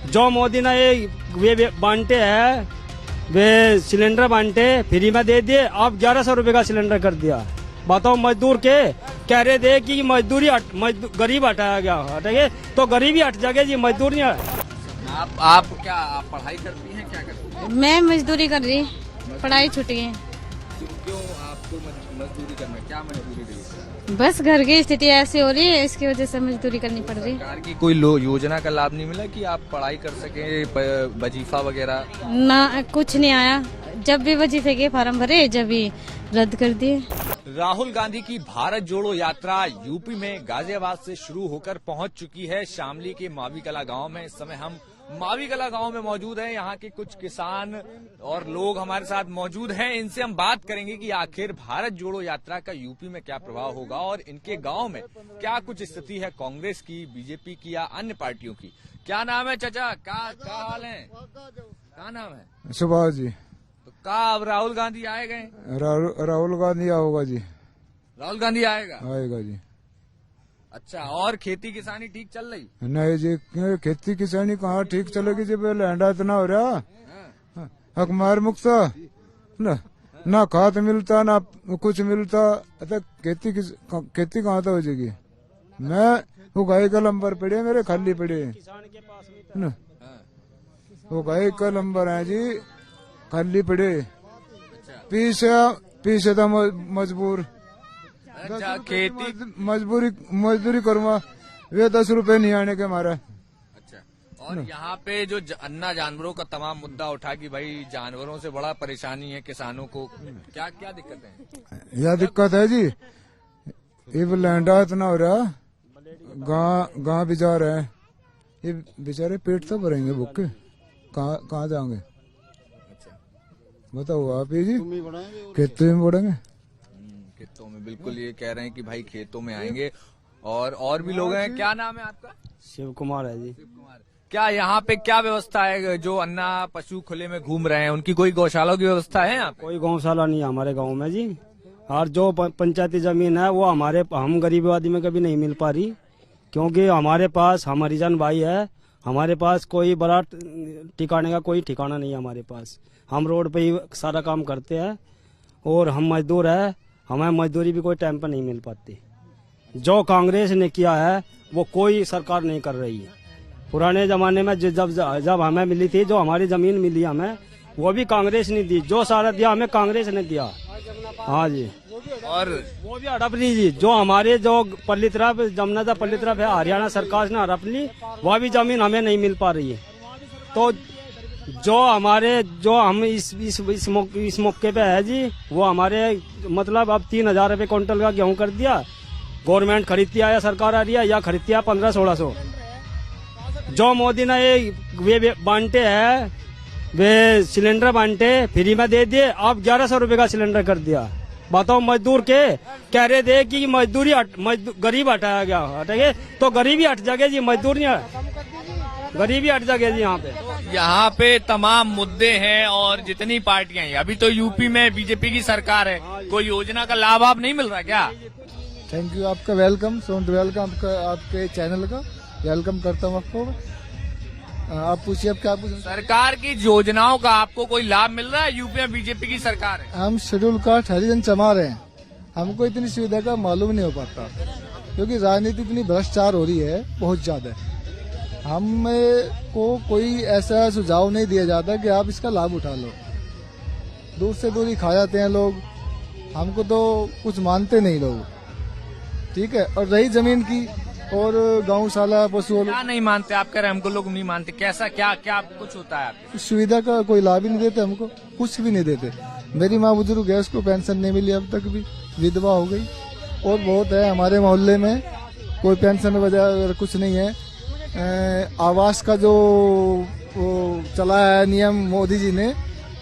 जो मोदी ने वे बांटे है, वे सिलेंडर बांटे फ्री में दे दिए, अब 1100 रुपए का सिलेंडर कर दिया। बताओ मजदूर के कह रहे थे कि मजदूरी गरीब हटाया गया, हटेंगे तो गरीबी हट जाएगी जी, मजदूर नहीं। आप क्या आप पढ़ाई करती हैं, क्या करती हैं? मैं मजदूरी कर रही, पढ़ाई छूट गई। क्यों आपको मजदूरी करना, क्या मजदूरी रही? बस घर की स्थिति ऐसी हो रही है, इसकी वजह से मजदूरी करनी पड़ रही। सरकार की कोई योजना का लाभ नहीं मिला कि आप पढ़ाई कर सके, वजीफा वगैरह? ना, कुछ नहीं आया। जब भी वजीफे के फार्म भरे, जब भी रद्द कर दिए। राहुल गांधी की भारत जोड़ो यात्रा यूपी में गाजियाबाद से शुरू होकर पहुंच चुकी है शामली के मावी कला गांव में। इस समय हम मावी कला गांव में मौजूद हैं। यहाँ के कुछ किसान और लोग हमारे साथ मौजूद हैं। इनसे हम बात करेंगे कि आखिर भारत जोड़ो यात्रा का यूपी में क्या प्रभाव होगा और इनके गांव में क्या कुछ स्थिति है कांग्रेस की, बीजेपी की या अन्य पार्टियों की। क्या नाम है चाचा, क्या हाल है, क्या नाम है? सुभाष जी। तो का अब राहुल गांधी आए गए? राहुल गांधी होगा जी। राहुल गांधी आएगा जी। अच्छा, और खेती किसानी ठीक चल रही? नहीं जी, खेती किसानी कहाँ ठीक चलेगी जी, लैंडा इतना हो रहा, हकमार मुक्त ना खाद मिलता ना कुछ मिलता, खेती कहाँ तो हो जाएगी। मैं उगाई का लंबर पड़े, मेरे खाली पड़े न, उगाई का लंबर है जी, खाली पड़े। पीछे था मजबूर, अच्छा, खेती मजदूरी करूँगा, वे 10 रुपए नहीं आने के मारा। अच्छा, और यहाँ पे जो अन्ना जानवरों का तमाम मुद्दा उठा कि भाई जानवरों से बड़ा परेशानी है किसानों को, क्या क्या दिक्कत है? यह दिक्कत है जी, ये लैंडा इतना हो रहा, गाँव बिचार है, ये बेचारे पेट तो भरेंगे भूखे, कहाँ जाएंगे? अच्छा, बताओ आप ही जी, खेतों में बढ़ेंगे। खेतों में, बिल्कुल ये कह रहे हैं कि भाई खेतों में आएंगे। और भी लोग हैं। क्या नाम है आपका? शिव कुमार है जी। शिव कुमार। क्या यहाँ पे क्या व्यवस्था है? जो अन्ना पशु खुले में घूम रहे हैं, उनकी कोई गौशाला की व्यवस्था है यहाँ पे? कोई गौशाला नहीं है हमारे गांव में जी, और जो पंचायती जमीन है वो हम गरीब आदमी में कभी नहीं मिल पा रही, क्योंकि हमारे पास हम हरिजन भाई है, हमारे पास कोई बड़ा ठिकाने का कोई ठिकाना नहीं है हमारे पास। हम रोड पे ही सारा काम करते हैं और हम मजदूर है, हमें मजदूरी भी कोई टाइम पर नहीं मिल पाती। जो कांग्रेस ने किया है वो कोई सरकार नहीं कर रही है। पुराने जमाने में जब हमें मिली थी, जो हमारी जमीन मिली हमें, वो भी कांग्रेस ने दी, जो सारा दिया हमें कांग्रेस ने दिया। हाँ जी, और वो भी हड़प ली जी, जो हमारे जो पल्ली तरफ जमुना पल्ली तरफ है, हरियाणा सरकार ने हड़प ली, वह भी जमीन हमें नहीं मिल पा रही है। तो जो हम इस मौके पे है जी, वो हमारे मतलब अब 3000 रुपए क्विंटल का गेहूं कर दिया। गवर्नमेंट खरीदती है या सरकार आ रही है, या खरीदती है 1500-1600। जो मोदी ने वे बांटे है, वे सिलेंडर बांटे फ्री में दे दिए, अब 1100 रुपए का सिलेंडर कर दिया। बताओ मजदूर के कह रहे थे कि मजदूरी गरीब हटाया गया, हटेंगे तो गरीबी हट जाएगी जी, मजदूर नहीं, गरीबी हट जाएगी जी। यहाँ पे तमाम मुद्दे हैं और जितनी पार्टियां हैं, अभी तो यूपी में बीजेपी की सरकार है, कोई योजना का लाभ आप नहीं मिल रहा क्या? थैंक यू, आपका वेलकम, वेलकम आपके चैनल का वेलकम करता हूँ आपको। आप पूछिए, आप क्या पूछ? सरकार की योजनाओं का आपको कोई लाभ मिल रहा है? यूपी में बीजेपी की सरकार है, हम शेड्यूल कास्ट हरिजन चमा रहे हैं, हमको इतनी सुविधा का मालूम नहीं हो पाता, क्योंकि राजनीति इतनी भ्रष्टाचार हो रही है बहुत ज्यादा। हमको कोई ऐसा सुझाव नहीं दिया जाता कि आप इसका लाभ उठा लो, दूर से दूर ही खा जाते हैं लोग, हमको तो कुछ मानते नहीं लोग, ठीक है। और रही जमीन की और गौशाला पशुओं, क्या नहीं मानते आप? कह रहे हमको लोग नहीं मानते, कैसा क्या कुछ होता है आपके? सुविधा का कोई लाभ ही नहीं देते, हमको कुछ भी नहीं देते। मेरी माँ बुजुर्ग है, उसको पेंशन नहीं मिली अब तक भी, विधवा हो गई। और बहुत है हमारे मोहल्ले में, कोई पेंशन वगैरह कुछ नहीं है। आवास का जो चलाया है नियम मोदी जी ने,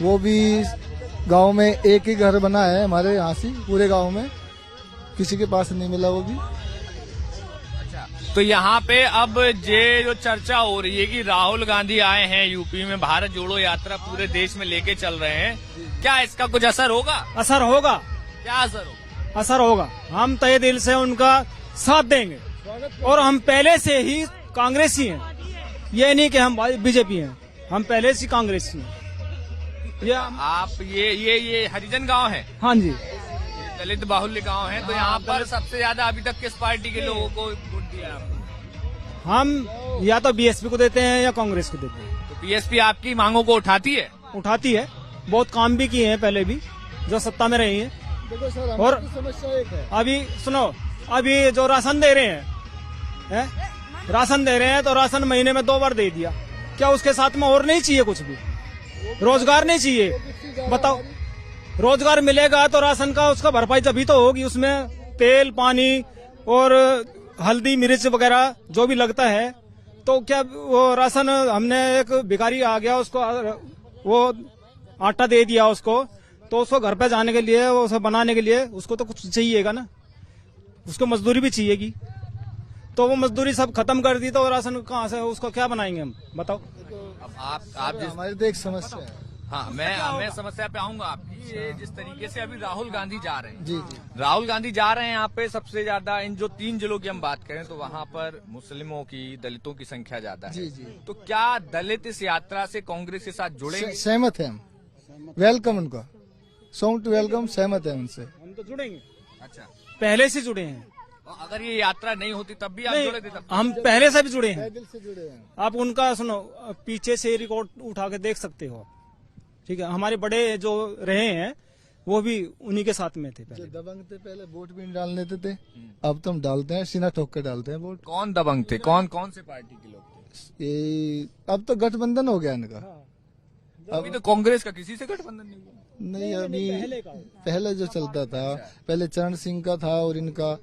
वो भी गांव में एक ही घर बना है हमारे यहाँ से, पूरे गांव में किसी के पास नहीं मिला वो भी। अच्छा, तो यहाँ पे अब ये जो चर्चा हो रही है कि राहुल गांधी आए हैं यूपी में, भारत जोड़ो यात्रा पूरे देश में लेके चल रहे हैं, क्या इसका कुछ असर होगा? असर होगा। क्या असर होगा? असर होगा, हम तहे दिल से उनका साथ देंगे और हम पहले से ही कांग्रेसी हैं, ये नहीं कि हम बीजेपी हैं, हम पहले से कांग्रेसी हैं। ये आप ये हरिजन गांव है, हाँ जी, दलित बाहुल्य गांव है, तो यहाँ पर सबसे ज्यादा अभी तक किस पार्टी के लोगों को वोट दिया आपने? हम या तो बीएसपी को देते हैं या कांग्रेस को देते हैं। तो बीएसपी आपकी मांगों को उठाती है? उठाती है, बहुत काम भी किए हैं पहले भी जो सत्ता में रही है। देखो सर, और हमारी समस्या एक है। अभी सुनो, अभी जो राशन दे रहे हैं, राशन दे रहे हैं तो राशन महीने में 2 बार दे दिया, क्या उसके साथ में और नहीं चाहिए कुछ भी? रोजगार नहीं चाहिए? बताओ, रोजगार मिलेगा तो राशन का उसका भरपाई तभी तो होगी। उसमें तेल, पानी और हल्दी, मिर्च वगैरह जो भी लगता है, तो क्या वो राशन, हमने एक भिखारी आ गया, उसको वो आटा दे दिया उसको, तो उसको घर पे जाने के लिए, वो उसे बनाने के लिए उसको तो कुछ चाहिएगा ना, उसको मजदूरी भी चाहिएगी। तो वो मजदूरी सब खत्म कर दी तो राशन कहाँ से, उसको क्या बनाएंगे हम? बताओ। अब आप जिस हमारी तो एक समस्या है। हाँ, मैं समस्या पे आऊंगा आपकी। ये जिस तरीके से अभी राहुल गांधी जा रहे हैं, जी जी, राहुल गांधी जा रहे हैं यहाँ पे, सबसे ज्यादा इन जो 3 जिलों की हम बात करें तो वहाँ पर मुस्लिमों की, दलितों की संख्या ज्यादा है। जी जी, तो क्या दलित इस यात्रा से कांग्रेस के साथ जुड़ेंगे? सहमत है हम, वेलकम उनका, सॉन्ग टू वेलकम, सहमत है उनसे। हम तो जुड़ेंगे, अच्छा, पहले से जुड़े हैं। और अगर ये यात्रा नहीं होती तब भी आप नहीं, जुड़े थे? तब हम पहले से भी जुड़े हैं। दिल से जुड़े हैं। आप उनका सुनो, पीछे से रिकॉर्ड उठा के देख सकते हो, ठीक है? हमारे बड़े जो रहे हैं वो भी उन्हीं के साथ में थे जो पहले। दबंग थे पहले वोट भी नहीं डालने देते थे, अब तो हम डालते हैं, सीना ठोक के डालते हैं वोट। कौन दबंग थे? कौन से पार्टी के लोग थे? ये अब तो गठबंधन हो गया इनका। अभी तो कांग्रेस का किसी से गठबंधन नहीं हुआ। नहीं, अभी पहले जो चलता था, पहले चरण सिंह का था और इनका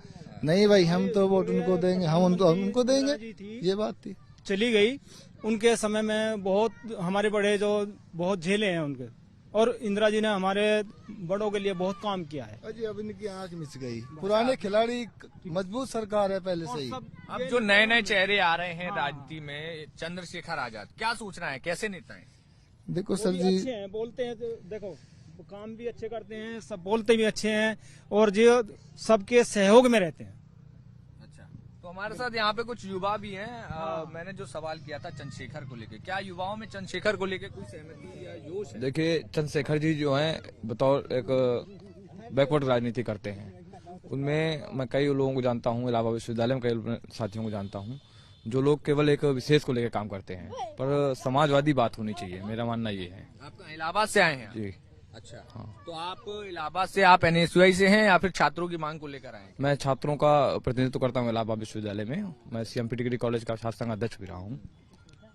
नहीं भाई, हम तो वोट उनको देंगे, हम उनको देंगे, ये बात थी। चली गई, उनके समय में बहुत हमारे बड़े जो बहुत झेले हैं उनके, और इंदिरा जी ने हमारे बड़ों के लिए बहुत काम किया है। अजी अब इनकी आंख मिच गई, पुराने खिलाड़ी, मजबूत सरकार है पहले से ही। अब जो नए नए चेहरे आ रहे हैं राजनीति में, चंद्रशेखर आजाद, क्या सूचना है, कैसे नेता है? देखो सर वो भी जी, अच्छे हैं, बोलते हैं तो देखो, काम भी अच्छे करते हैं, सब बोलते भी अच्छे हैं, और जो सबके सहयोग में रहते हैं। अच्छा, तो हमारे साथ यहाँ पे कुछ युवा भी हैं। मैंने जो सवाल किया था चंद्रशेखर को लेकर, क्या युवाओं में चंद्रशेखर को लेकर कोई सहमति या जोश है? देखिए, चंद्रशेखर जी जो हैं बतौर एक बैकवर्ड राजनीति करते हैं। उनमें मैं कई लोगों को जानता हूँ, इलाहाबाद विश्वविद्यालय में कई साथियों को जानता हूँ, जो लोग केवल एक विशेष को लेकर काम करते हैं, पर समाजवादी बात होनी चाहिए, मेरा मानना ये है। आप इलाहाबाद से आए हैं? जी अच्छा, हाँ। तो आप इलाहाबाद से, आप एनएसयूआई से हैं या फिर छात्रों की मांग को लेकर आए हैं? मैं छात्रों का प्रतिनिधित्व करता हूँ इलाहाबाद विश्वविद्यालय में। मैं सीएमपी डिग्री कॉलेज का छात्र संघ अध्यक्ष भी रहा हूँ।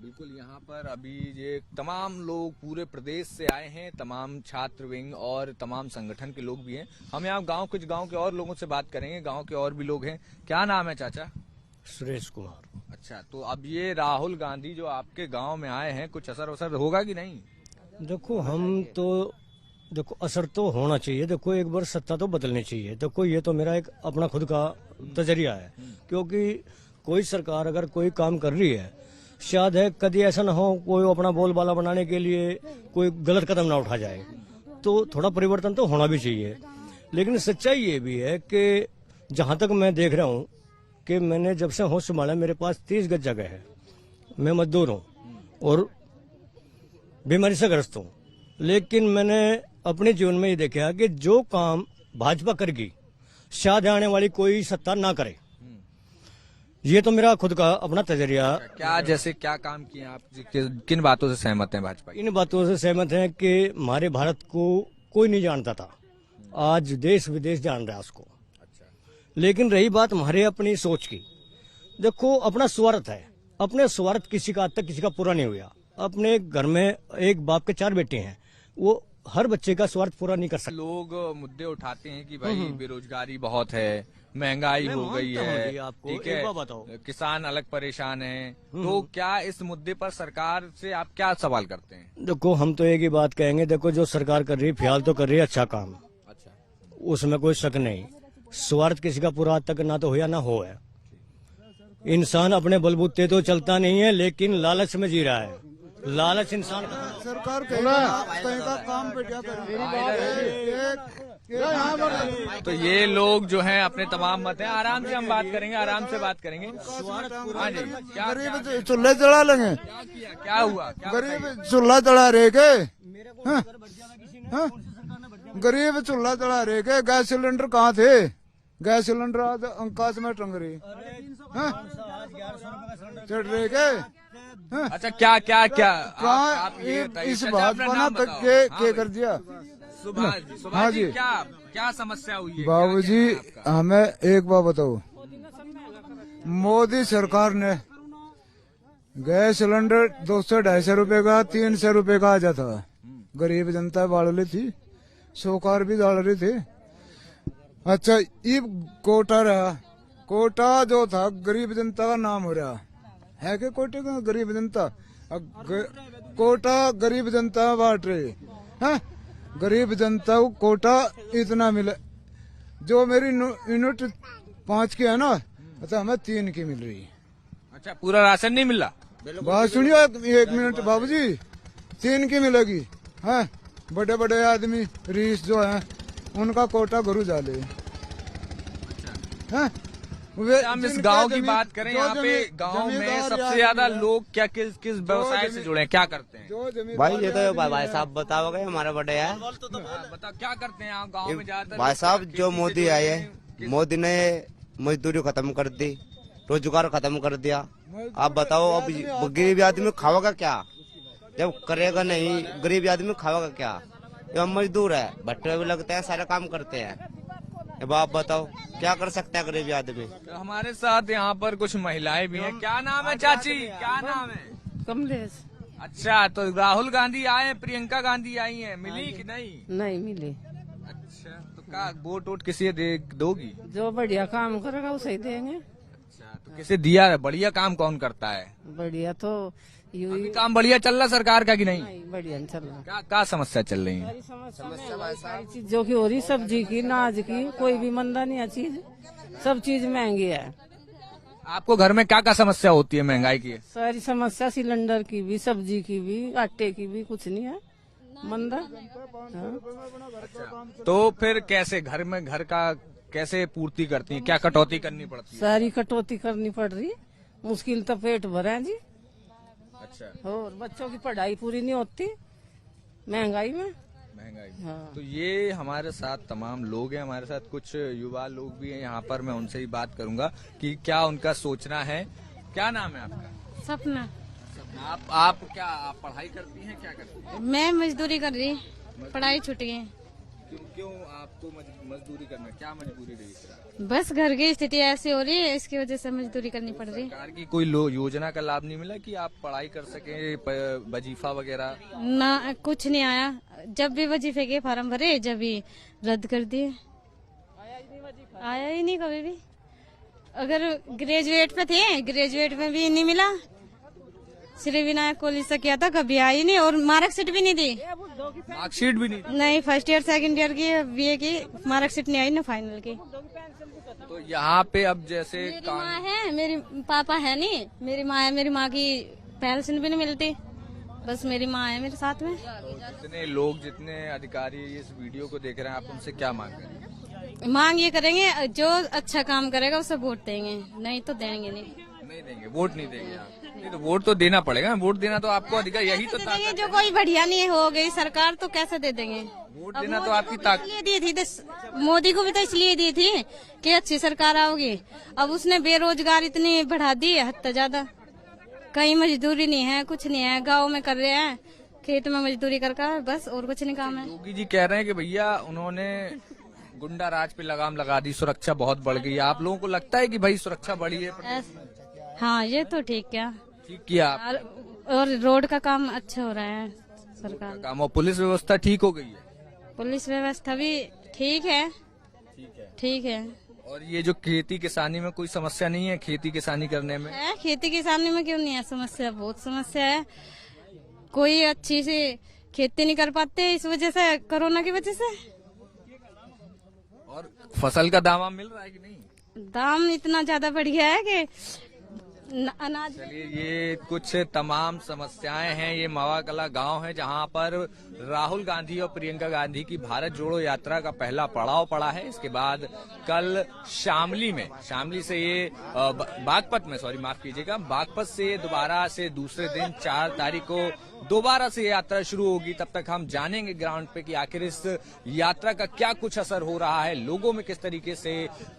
बिल्कुल, यहाँ पर अभी ये तमाम लोग पूरे प्रदेश से आए हैं, तमाम छात्र विंग और तमाम संगठन के लोग भी हैं। हम यहाँ कुछ गांव के और लोगों से बात करेंगे, गांव के और भी लोग हैं। क्या नाम है चाचा? सुरेश कुमार। अच्छा, तो अब ये राहुल गांधी जो आपके गांव में आए हैं, कुछ असर होगा कि नहीं? देखो, हम तो देखो असर तो होना चाहिए। देखो, एक बार सत्ता तो बदलनी चाहिए। देखो, ये तो मेरा एक अपना खुद का नजरिया है, क्योंकि कोई सरकार अगर कोई काम कर रही है, शायद है कभी ऐसा ना हो कोई अपना बोलबाला बनाने के लिए कोई गलत कदम ना उठा जाए, तो थोड़ा परिवर्तन तो होना भी चाहिए। लेकिन सच्चाई ये भी है कि जहां तक मैं देख रहा हूं कि मैंने जब से होश संभाला, मेरे पास 30 गज जगह है, मैं मजदूर हूँ और बीमारी से ग्रस्त हूँ, लेकिन मैंने अपने जीवन में ये देखा कि जो काम भाजपा करेगी, शायद आने वाली कोई सत्ता ना करे। ये तो मेरा खुद का अपना तजरिया। क्या जैसे क्या काम किए आप? किन बातों से सहमत हैं भाजपा की? इन बातों से सहमत हैं कि हमारे भारत को कोई नहीं जानता था, आज देश विदेश जान रहा है उसको। लेकिन रही बात हमारे अपनी सोच की, देखो अपना स्वार्थ है, अपने स्वार्थ किसी का आज तक किसी का पूरा नहीं हुआ। अपने घर में एक बाप के 4 बेटे हैं, वो हर बच्चे का स्वार्थ पूरा नहीं कर सकते। लोग मुद्दे उठाते हैं कि भाई बेरोजगारी बहुत है, महंगाई हो गई है, आपको ठीक एक है, बात बताओ, किसान अलग परेशान है, तो क्या इस मुद्दे पर सरकार से आप क्या सवाल करते हैं? देखो, हम तो एक ही बात कहेंगे, देखो जो सरकार कर रही है फिलहाल तो कर रही है अच्छा काम, अच्छा, उसमें कोई शक नहीं। स्वार्थ किसी का पूरा आज तक ना तो हो या ना हो है। इंसान अपने बलबूते तो चलता नहीं है, लेकिन लालच में जी रहा है। लालच इंसान का सरकार कहीं का काम पे क्या तो ये लोग जो हैं अपने तमाम मत हैं। आराम से हम बात करेंगे, आराम से बात करेंगे। हाँ जी, क्या गरीब चूल्हे जला लेंगे, क्या हुआ? क्या गरीब चूल्हा जला रहे के, हाँ? हाँ? गरीब चूल्हा जला रहे के, गैस सिलेंडर कहाँ थे? गैस सिलेंडर आज आकाश में टंग रही, हाँ? चढ़ रहे के, हाँ? अच्छा, क्या क्या क्या आप ये कहाँ बताइए। इस चाचा, बात अपना पर ना नाम बताओ। के कर दिया सुभाष जी, सुभाष हाँ जी, जी। क्या क्या समस्या हुई है? बाबूजी हमें एक बात बताओ, मोदी सरकार ने गैस सिलेंडर 200-250 रुपए का 300 रुपए का आ जाता, गरीब जनता बाढ़ रही थी, सरकार भी डाल रही थी। अच्छा, ये कोटा रहा, कोटा जो था गरीब जनता का नाम हो रहा है कि कोटे का गरीब जनता, कोटा गरीब जनता बांट रही है, गरीब जनता को कोटा इतना मिले। जो मेरी यूनिट 5 की है ना, तो हमें 3 की मिल रही है। अच्छा, पूरा राशन नहीं मिला? बात सुनियो एक मिनट बाबूजी, 3 की मिलेगी। है बड़े बड़े आदमी रीस जो हैं उनका कोटा गुरु जाले हैं। हम इस गांव की बात करें, यहाँ पे गांव में सबसे ज्यादा लोग क्या किस किस व्यवसाय से जुड़े हैं, क्या करते हैं? भाई ये तो भाई साहब बताओगे, हमारे बड़े है। बताओ क्या करते हैं आप गांव में ज्यादातर? भाई साहब जो मोदी आए है, मोदी ने मजदूरी खत्म कर दी, रोजगार खत्म कर दिया। आप बताओ अब गरीब आदमी खाओगा क्या? जब करेगा नहीं, गरीब आदमी खाओगा क्या? ये हम मजदूर है, भट्टे भी लगते हैं, सारे काम करते हैं। अब आप बताओ क्या कर सकते हैं गरीब आदमी? तो हमारे साथ यहाँ पर कुछ महिलाएं भी हैं। क्या नाम है चाची, क्या नाम है? कमलेश। अच्छा, तो राहुल गांधी आए हैं, प्रियंका गांधी आई हैं, मिली कि नहीं? नहीं मिली। अच्छा, तो क्या वोट वोट किसी दोगी? जो बढ़िया काम करेगा उसे ही देंगे। अच्छा, तो किसे दिया है? बढ़िया काम कौन करता है? बढ़िया तो यूं अभी काम बढ़िया चल रहा सरकार का कि नहीं? नहीं, बढ़िया नहीं चल रहा। क्या समस्या चल रही है? सारी चीजों की हो रही, सब्जी की, अनाज की, कोई भी मंदा नहीं है चीज, सब चीज महंगी है। आपको घर में क्या क्या समस्या होती है महंगाई की? सारी समस्या सिलेंडर की भी, सब्जी की भी, आटे की भी, कुछ नहीं है मंदा। हाँ। तो फिर कैसे घर का कैसे पूर्ति करती है? क्या कटौती करनी पड़ती है? सारी कटौती करनी पड़ रही, मुश्किल तो पेट भरा है जी। अच्छा, और बच्चों की पढ़ाई पूरी नहीं होती महंगाई में। हाँ। तो ये हमारे साथ तमाम लोग हैं, हमारे साथ कुछ युवा लोग भी हैं यहाँ पर। मैं उनसे ही बात करूंगा कि क्या उनका सोचना है। क्या नाम है आपका? सपना। आप क्या पढ़ाई करती हैं, क्या करती हैं? मैं मजदूरी कर रही, पढ़ाई छूट गई। क्यों आपको मजदूरी करना, क्या मजबूरी रही? बस घर की स्थिति ऐसी हो रही है, इसकी वजह से मजदूरी करनी पड़ रही है। सरकार की कोई योजना का लाभ नहीं मिला कि आप पढ़ाई कर सके, वजीफा वगैरह? ना, कुछ नहीं आया। जब भी वजीफे के फार्म भरे, जब भी रद्द कर दिए। आया ही नहीं कभी भी। अगर ग्रेजुएट पे थे, ग्रेजुएट में भी नहीं मिला। श्री विनायक कॉलेज से किया था, कभी आई नहीं, और मार्कशीट भी नहीं दी। मार्कशीट भी नहीं? नहीं, फर्स्ट ईयर सेकंड ईयर की बीए की मार्कशीट नहीं आई ना, फाइनल की। तो यहाँ पे अब जैसे मेरी माँ है, मेरी पापा है नहीं, मेरी माँ है। मेरी माँ की पेंशन भी नहीं मिलती, बस मेरी माँ है मेरे साथ में। जितने लोग, जितने अधिकारी इस वीडियो को देख रहे हैं, आप उनसे क्या मांग करेंगे? मांग ये करेंगे, जो अच्छा काम करेगा उसे वोट देंगे, नहीं तो देंगे नहीं देंगे, वोट नहीं देंगे आप? नहीं तो वोट तो देना पड़ेगा। वोट देना तो आपको अधिकार, यही तो ताकत है। जो कोई बढ़िया नहीं हो गई सरकार तो कैसे दे देंगे? वोट देना तो आपकी ताकत दी थी, मोदी को भी तो इसलिए दी थी कि अच्छी सरकार आओगी। अब उसने बेरोजगार इतनी बढ़ा दी है, हद ज्यादा। कहीं मजदूरी नहीं है, कुछ नहीं है, गाँव में कर रहे हैं, खेत में मजदूरी कर बस, और कुछ नहीं काम है। योगी जी कह रहे हैं कि भैया उन्होंने गुंडा राज पे लगाम लगा दी, सुरक्षा बहुत बढ़ गई। आप लोगों को लगता है कि भाई सुरक्षा बढ़ी है? हाँ, ये तो ठीक किया और रोड का काम अच्छा हो रहा है सरकार का काम, और पुलिस व्यवस्था ठीक हो गई है? पुलिस व्यवस्था भी ठीक है। और ये जो खेती किसानी में कोई समस्या नहीं है? खेती किसानी करने में है, खेती किसानी में क्यों नहीं है समस्या? बहुत समस्या है। कोई अच्छी से खेती नहीं कर पाते इस वजह से, कोरोना की वजह से। और फसल का दाम मिल रहा है कि नहीं? दाम इतना ज्यादा बढ़ गया है कि अनाज। चलिए, ये कुछ तमाम समस्याएं हैं। ये मावाकला गांव है जहां पर राहुल गांधी और प्रियंका गांधी की भारत जोड़ो यात्रा का पहला पड़ाव पड़ा है। इसके बाद कल शामली से ये बागपत में, सॉरी माफ कीजिएगा, बागपत से दोबारा से दूसरे दिन 4 तारीख को दोबारा से यात्रा शुरू होगी। तब तक हम जानेंगे ग्राउंड पे कि आखिर इस यात्रा का क्या कुछ असर हो रहा है, लोगों में किस तरीके से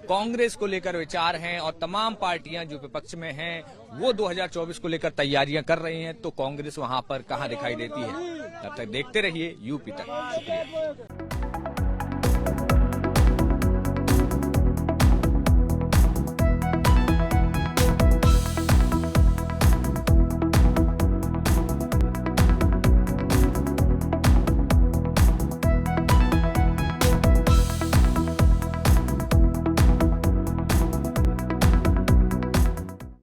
कांग्रेस को लेकर विचार हैं और तमाम पार्टियां जो विपक्ष में हैं वो 2024 को लेकर तैयारियां कर रही हैं, तो कांग्रेस वहां पर कहां दिखाई देती है। तब तक देखते रहिए यूपी तक। शुक्रिया।